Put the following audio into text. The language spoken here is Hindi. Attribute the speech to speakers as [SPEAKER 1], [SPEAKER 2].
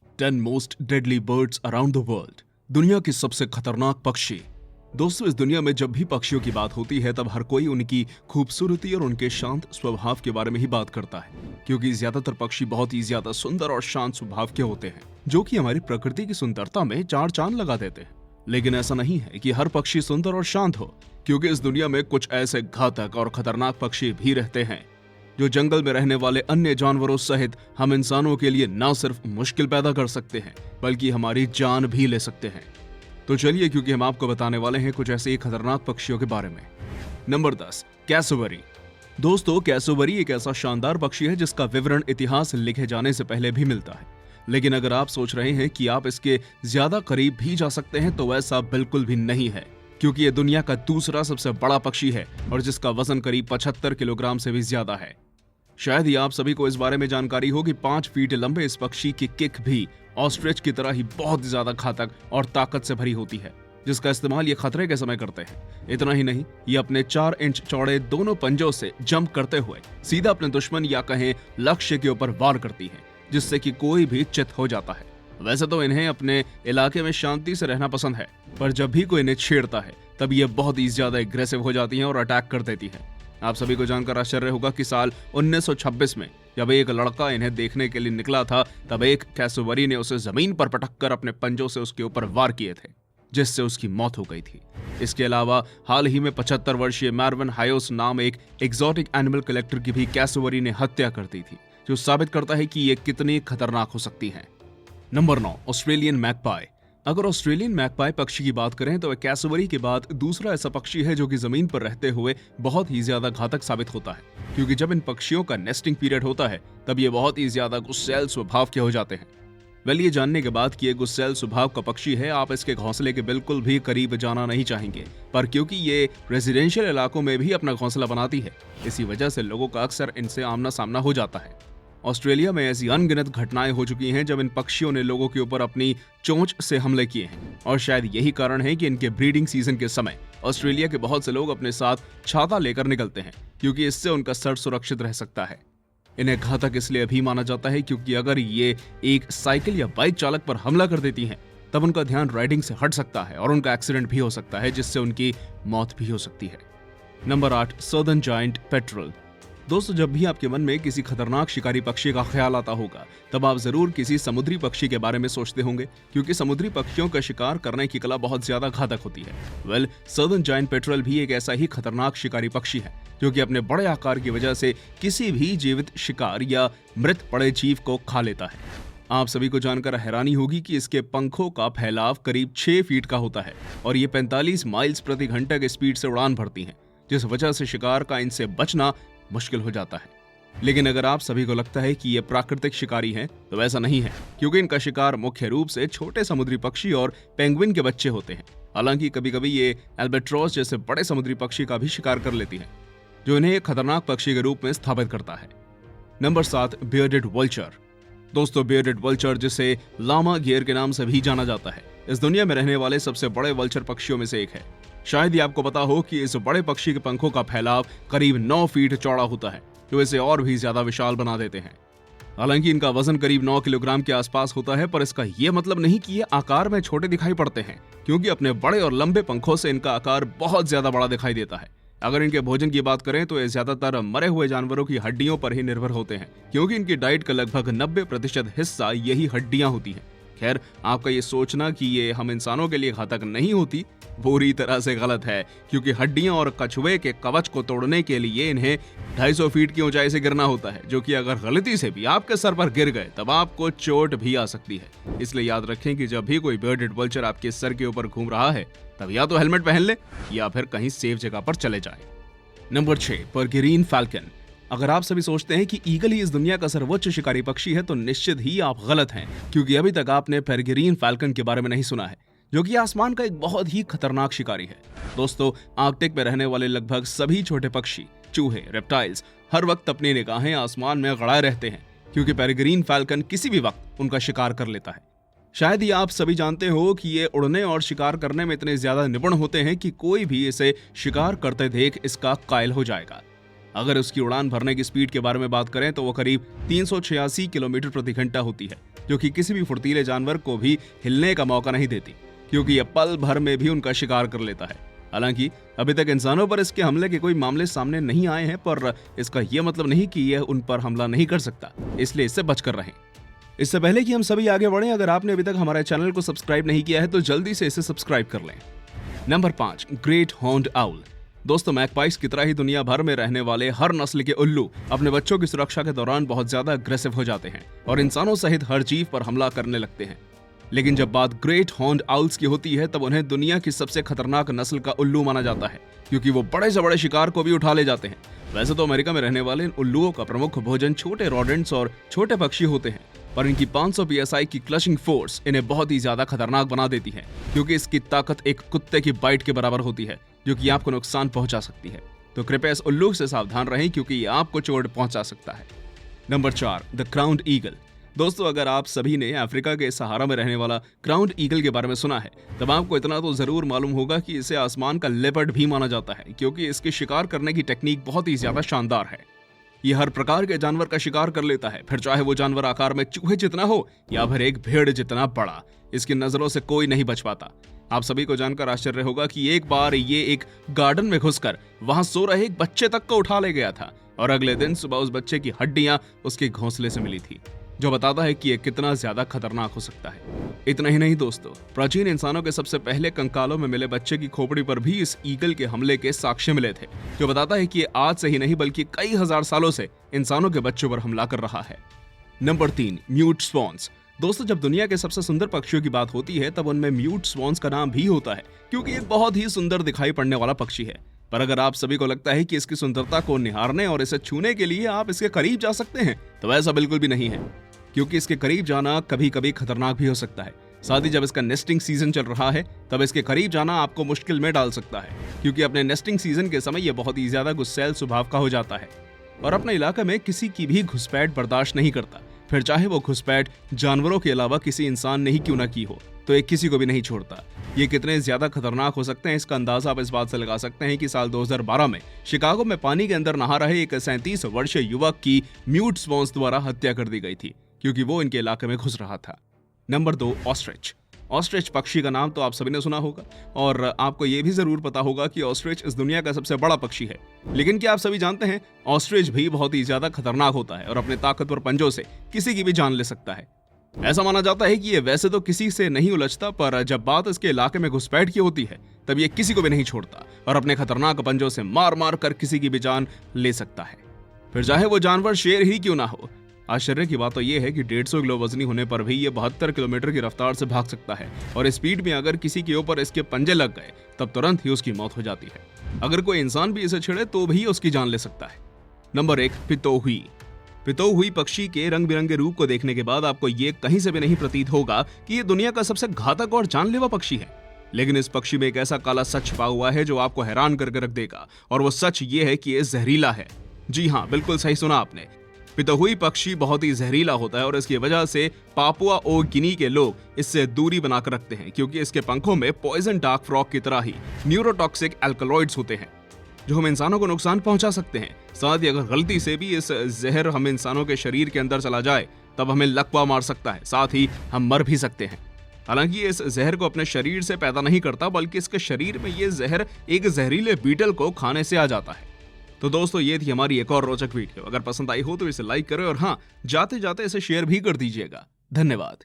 [SPEAKER 1] 10 most deadly birds around the world. दुनिया के सबसे खतरनाक पक्षी। दोस्तों, इस दुनिया में जब भी पक्षियों की बात होती है तब हर कोई उनकी खूबसूरती और उनके शांत स्वभाव के बारे में ही बात करता है, क्योंकि ज्यादातर पक्षी बहुत ही ज्यादा सुंदर और शांत स्वभाव के होते हैं, जो कि हमारी प्रकृति की सुंदरता में चार चांद लगा देते हैं। लेकिन ऐसा नहीं है कि हर पक्षी सुंदर और शांत हो, क्योंकि इस दुनिया में कुछ ऐसे घातक और खतरनाक पक्षी भी रहते हैं जो जंगल में रहने वाले अन्य जानवरों सहित हम इंसानों के लिए न सिर्फ मुश्किल पैदा कर सकते हैं बल्कि हमारी जान भी ले सकते हैं। तो चलिए, क्योंकि हम आपको बताने वाले हैं कुछ ऐसे ही खतरनाक पक्षियों के बारे में। Number 10, cassowary. दोस्तों, कैसोवरी एक ऐसा शानदार पक्षी है जिसका विवरण इतिहास लिखे जाने से पहले भी मिलता है। लेकिन अगर आप सोच रहे हैं कि आप इसके ज्यादा करीब भी जा सकते हैं तो वैसा बिल्कुल भी नहीं है, क्योंकि यह दुनिया का दूसरा सबसे बड़ा पक्षी है और जिसका वजन करीब 75 किलोग्राम से भी ज्यादा है। शायद ही आप सभी को इस बारे में जानकारी हो कि 5 फीट लंबे इस पक्षी की किक भी ऑस्ट्रिच की तरह ही बहुत ज्यादा घातक और ताकत से भरी होती है, जिसका इस्तेमाल ये खतरे के समय करते हैं। इतना ही नहीं, ये अपने 4 इंच चौड़े दोनों पंजों से जंप करते हुए सीधा अपने दुश्मन या कहें लक्ष्य के ऊपर वार करती है, जिससे कि कोई भी चित हो जाता है। वैसे तो इन्हें अपने इलाके में शांति से रहना पसंद है, पर जब भी कोई इन्हें छेड़ता है तब ये बहुत ही ज्यादा एग्रेसिव हो जाती हैं और अटैक कर देती है। आप सभी को जानकर आश्चर्य होगा कि साल 1926 में जब एक लड़का इन्हें देखने के लिए निकला था, तब एक कैसोवरी ने उसे जमीन पर पटककर अपने पंजों से उसके ऊपर वार किए थे, जिससे उसकी मौत हो गई थी। इसके अलावा हाल ही में 75 वर्षीय मैरवन हायोस नाम एक एग्जॉटिक एनिमल कलेक्टर की भी कैसोवरी ने हत्या कर दी थी, जो साबित करता है कि ये कितनी खतरनाक हो सकती है। Number 9, Australian magpie. अगर ऑस्ट्रेलियन मैगपाई पक्षी की बात करें तो वह कैसोवरी के बाद दूसरा ऐसा पक्षी है जो कि जमीन पर रहते हुए बहुत ही ज्यादा घातक साबित होता है, क्योंकि जब इन पक्षियों का नेस्टिंग पीरियड होता है तब ये बहुत ही ज्यादा गुस्सैल स्वभाव के हो जाते हैं। वेल, ये जानने के बाद कि ये गुस्सैल स्वभाव का पक्षी है, आप इसके घोंसले के बिल्कुल भी करीब जाना नहीं चाहेंगे, पर क्योंकि ये रेजिडेंशियल इलाकों में भी अपना घोंसला बनाती है, इसी वजह से लोगों का अक्सर इनसे आमना सामना हो जाता है। ऑस्ट्रेलिया में ऐसी अनगिनत घटनाएं हो चुकी हैं जब इन पक्षियों ने लोगों के ऊपर अपनी चोंच से हमले किए हैं, और शायद यही कारण है कि इनके ब्रीडिंग सीजन के समय ऑस्ट्रेलिया के बहुत से लोग अपने साथ छाता लेकर निकलते हैं, क्योंकि इससे उनका सर सुरक्षित रह सकता है। इन्हें घातक इसलिए भी माना जाता है क्योंकि अगर ये एक साइकिल या बाइक चालक पर हमला कर देती हैं, तब उनका ध्यान राइडिंग से हट सकता है और उनका एक्सीडेंट भी हो सकता है, जिससे उनकी मौत भी हो सकती है। Number 8, southern giant petrol. दोस्तों, जब भी आपके मन में किसी खतरनाक शिकारी पक्षी का ख्याल आता होगा तब आप जरूर किसी समुद्री पक्षी के बारे में सोचते होंगे, क्योंकि समुद्री पक्षियों का शिकार करने की कला बहुत ज्यादा घातक होती है। वेल, सदर्न जायंट पेट्रोल भी एक ऐसा ही खतरनाक शिकारी पक्षी है जो कि अपने बड़े आकार की वजह से किसी भी जीवित शिकार या मृत पड़े जीव को खा लेता है। आप सभी को जानकर हैरानी होगी कि इसके पंखों का फैलाव करीब 6 फीट का होता है और ये 45 माइल्स प्रति घंटे की स्पीड से उड़ान भरती हैं, जिस वजह से शिकार का इनसे बचना मुश्किल हो जाता है। लेकिन अगर आप सभी को लगता है कि ये प्राकृतिक शिकारी हैं, तो वैसा नहीं है, क्योंकि इनका शिकार मुख्य रूप से छोटे समुद्री पक्षी और पेंगुइन के बच्चे होते हैं। हालांकि कभी कभी ये एल्बाट्रोस जैसे बड़े समुद्री पक्षी का भी शिकार कर लेती हैं, जो इन्हें एक खतरनाक पक्षी के रूप में स्थापित करता है। Number 7, bearded vulture. दोस्तों, बियर्डेड वल्चर, जिसे लामा गियर के नाम से भी जाना जाता है, इस दुनिया में रहने वाले सबसे बड़े वल्चर पक्षियों में से एक है। शायद ही आपको पता हो कि इस बड़े पक्षी के पंखों का फैलाव करीब 9 फीट चौड़ा होता है, जो इसे और भी ज्यादा विशाल बना देते हैं। हालांकि इनका वजन करीब 9 किलोग्राम के आसपास होता है, पर इसका यह मतलब नहीं कि ये आकार में छोटे दिखाई पड़ते हैं, क्योंकि अपने बड़े और लंबे पंखों से इनका आकार बहुत ज्यादा बड़ा दिखाई देता है। अगर इनके भोजन की बात करें तो ये ज्यादातर मरे हुए जानवरों की हड्डियों पर ही निर्भर होते हैं, क्योंकि इनकी डाइट का लगभग 90% हिस्सा यही हड्डियां होती हैं। खैर, आपका ये सोचना कि ये हम इंसानों के लिए घातक नहीं होती पूरी तरह से गलत है, क्योंकि हड्डियां और कछुए के कवच को तोड़ने के लिए इन्हें 250 फीट की ऊंचाई से गिरना होता है, जो कि अगर गलती से भी आपके सर पर गिर गए तब आपको चोट भी आ सकती है। इसलिए याद रखें कि जब भी कोई बियर्डेड वल्चर आपके सर के ऊपर घूम रहा है तब या तो हेलमेट पहन ले या फिर कहीं सेफ जगह पर चले जाए। Number 6, peregrine falcon. अगर आप सभी सोचते हैं कि ईगल ही इस दुनिया का सर्वोच्च शिकारी पक्षी है तो निश्चित ही आप गलत हैं, क्योंकि अभी तक आपने पेरिगेरीन फैल्कन के बारे में नहीं सुना है, जो कि आसमान का एक बहुत ही खतरनाक शिकारी है। दोस्तों, आर्कटिक में रहने वाले लगभग सभी छोटे पक्षी, चूहे, रेप्टाइल्स हर वक्त अपनी निगाहें आसमान में गड़ाए रहते हैं, क्योंकि पेरिगेरीन फैल्कन किसी भी वक्त उनका शिकार कर लेता है। शायद ही आप सभी जानते हो कि ये उड़ने और शिकार करने में इतने ज्यादा निपुण होते हैं कि कोई भी इसे शिकार करते देख इसका कायल हो जाएगा। अगर उसकी उड़ान भरने की स्पीड के बारे में बात करें तो वो करीब 386 किलोमीटर प्रति घंटा होती है, जो कि किसी भी फुर्तीले जानवर को भी हिलने का मौका नहीं देती, क्योंकि यह पल भर में भी उनका शिकार कर लेता है। हालांकि अभी तक इंसानों पर इसके हमले के कोई मामले सामने नहीं आए हैं, पर इसका यह मतलब नहीं कि यह उन पर हमला नहीं कर सकता, इसलिए इससे बचकर रहें। इससे पहले कि हम सभी आगे बढ़ें, अगर आपने अभी तक हमारे चैनल को सब्सक्राइब नहीं किया है तो जल्दी से इसे सब्सक्राइब कर लें। Number 5, great horned owl. दोस्तों, मैगपाइस की तरह ही दुनिया भर में रहने वाले हर नस्ल के उल्लू अपने बच्चों की सुरक्षा के दौरान बहुत ज्यादा अग्रेसिव हो जाते हैं और इंसानों सहित हर जीव पर हमला करने लगते हैं। लेकिन जब बात ग्रेट हॉर्न्ड आउल्स की होती है तब उन्हें दुनिया की सबसे खतरनाक नस्ल का उल्लू माना जाता है, क्योंकि वो बड़े से बड़े शिकार को भी उठा ले जाते हैं। वैसे तो अमेरिका में रहने वाले इन उल्लुओं का प्रमुख भोजन छोटे रॉडेंट्स और छोटे पक्षी होते हैं, पर इनकी 500 psi की क्लचिंग फोर्स इन्हें बहुत ही ज्यादा खतरनाक बना देती है, क्योंकि इसकी ताकत एक कुत्ते की बाइट के बराबर होती है, जो कि आपको नुकसान पहुंचा सकती है। तो कृपया इस उल्लू से सावधान रहें, क्योंकि ये आपको चोट पहुंचा सकता है। Number 4, the crowned eagle. दोस्तों, अगर आप सभी ने अफ्रीका के सहारा में रहने वाला क्राउन्ड ईगल के बारे में सुना है, तब आपको इतना तो जरूर मालूम होगा कि इसे आसमान का लेपर्ड भी माना जाता है, क्योंकि इसके शिकार करने की टेक्निक बहुत ही ज्यादा शानदार है। ये हर प्रकार के जानवर का शिकार कर लेता है, फिर चाहे वो जानवर आकार में चूहे जितना हो या फिर एक भेड़ जितना बड़ा। इसकी नजरों से कोई नहीं बच पाता। आप सभी को जानकर आश्चर्य होगा कि एक बार ये एक गार्डन में घुसकर वहां सो रहे एक बच्चे तक को उठा ले गया था, और अगले दिन सुबह उस बच्चे की हड्डियां उसके घोंसले से मिली थी, जो बताता है कि ये कितना ज्यादा खतरनाक हो सकता है। इतना ही नहीं दोस्तों, प्राचीन इंसानों के सबसे पहले कंकालों में मिले बच्चे की खोपड़ी पर भी इस ईगल के हमले के साक्ष्य मिले थे, जो बताता है कि ये आज से ही नहीं बल्कि कई हजार सालों से इंसानों के बच्चों पर हमला कर रहा है। Number 3, mute swans. दोस्तों, जब दुनिया के सबसे सुंदर पक्षियों की बात होती है तब उनमें म्यूट स्वॉन्स का नाम भी होता है, क्योंकि एक बहुत ही सुंदर दिखाई पड़ने वाला पक्षी है। पर अगर आप सभी को लगता है कि इसकी सुंदरता को निहारने और इसे छूने के लिए आप इसके करीब जा सकते हैं, तो ऐसा बिल्कुल भी नहीं है, क्योंकि इसके करीब जाना कभी कभी खतरनाक भी हो सकता है। साथ ही जब इसका नेस्टिंग सीजन चल रहा है तब इसके करीब जाना आपको मुश्किल में डाल सकता है, क्योंकि अपने नेस्टिंग सीजन के समय यह बहुत ही ज्यादा गुस्सैल स्वभाव का हो जाता है और अपने इलाके में किसी की भी घुसपैठ बर्दाश्त नहीं करता, फिर चाहे वो घुसपैठ जानवरों के अलावा किसी इंसान ने ही क्यों ना की हो, तो एक किसी को भी नहीं छोड़ता। ये कितने ज्यादा खतरनाक हो सकते हैं, इसका अंदाजा आप इस बात से लगा सकते हैं कि साल 2012 में शिकागो में पानी के अंदर नहा रहे एक 37 वर्षीय युवक की म्यूट स्वॉन्स द्वारा हत्या कर दी गई थी, क्योंकि वो इनके इलाके में घुस रहा था। Number 2, ostrich. ऑस्ट्रिच पक्षी का नाम तो आप सभी ने सुना होगा, और आपको ये भी जरूर पता होगा कि ऑस्ट्रिच इस दुनिया का सबसे बड़ा पक्षी है। लेकिन क्या आप सभी जानते हैं, ऑस्ट्रिच भी बहुत ही ज्यादा खतरनाक होता है और अपने ताकतवर पंजों से किसी की भी जान ले सकता है। ऐसा माना जाता है कि ये वैसे तो किसी से नहीं उलझता, पर जब बात इसके इलाके में घुसपैठ की होती है तब ये किसी को भी नहीं छोड़ता और अपने खतरनाक पंजों से मार मार कर किसी की भी जान ले सकता है, फिर चाहे वो जानवर शेर ही क्यों ना हो। आश्चर्य की बात तो यह है कि 150 किलो वजनी होने पर भी ये 72 किलोमीटर की रफ्तार से भाग सकता है, और स्पीड में अगर किसी के ऊपर इसके पंजे लग गए तब तुरंत ही उसकी मौत हो जाती है। अगर कोई इंसान भी इसे छेड़े तो भी उसकी जान ले सकता है। नंबर 1, पितोहुई। पितोहुई पक्षी के रंग बिरंगे रूप को देखने के बाद आपको ये कहीं से भी नहीं प्रतीत होगा कि ये दुनिया का सबसे घातक और जानलेवा पक्षी है, लेकिन इस पक्षी में एक ऐसा काला सच छिपा हुआ है जो आपको हैरान करके रख देगा, और वो सच ये है कि ये जहरीला है। जी हाँ, बिल्कुल सही सुना आपने। पितोहुई पक्षी बहुत ही जहरीला होता है और इसकी वजह से पापुआ ओ गिनी के लोग इससे दूरी बनाकर रखते हैं, क्योंकि इसके पंखों में पॉइजन डार्क फ्रॉग की तरह ही न्यूरोटॉक्सिक एल्कलॉइड्स होते हैं, जो हम इंसानों को नुकसान पहुंचा सकते हैं। साथ ही अगर गलती से भी इस जहर हम इंसानों के शरीर के अंदर चला जाए तब हमें लकवा मार सकता है, साथ ही हम मर भी सकते हैं। हालांकि इस जहर को अपने शरीर से पैदा नहीं करता, बल्कि इसके शरीर में ये जहर एक जहरीले बीटल को खाने से आ जाता है। तो दोस्तों, ये थी हमारी एक और रोचक वीडियो। अगर पसंद आई हो तो इसे लाइक करें और हाँ, जाते जाते इसे शेयर भी कर दीजिएगा। धन्यवाद।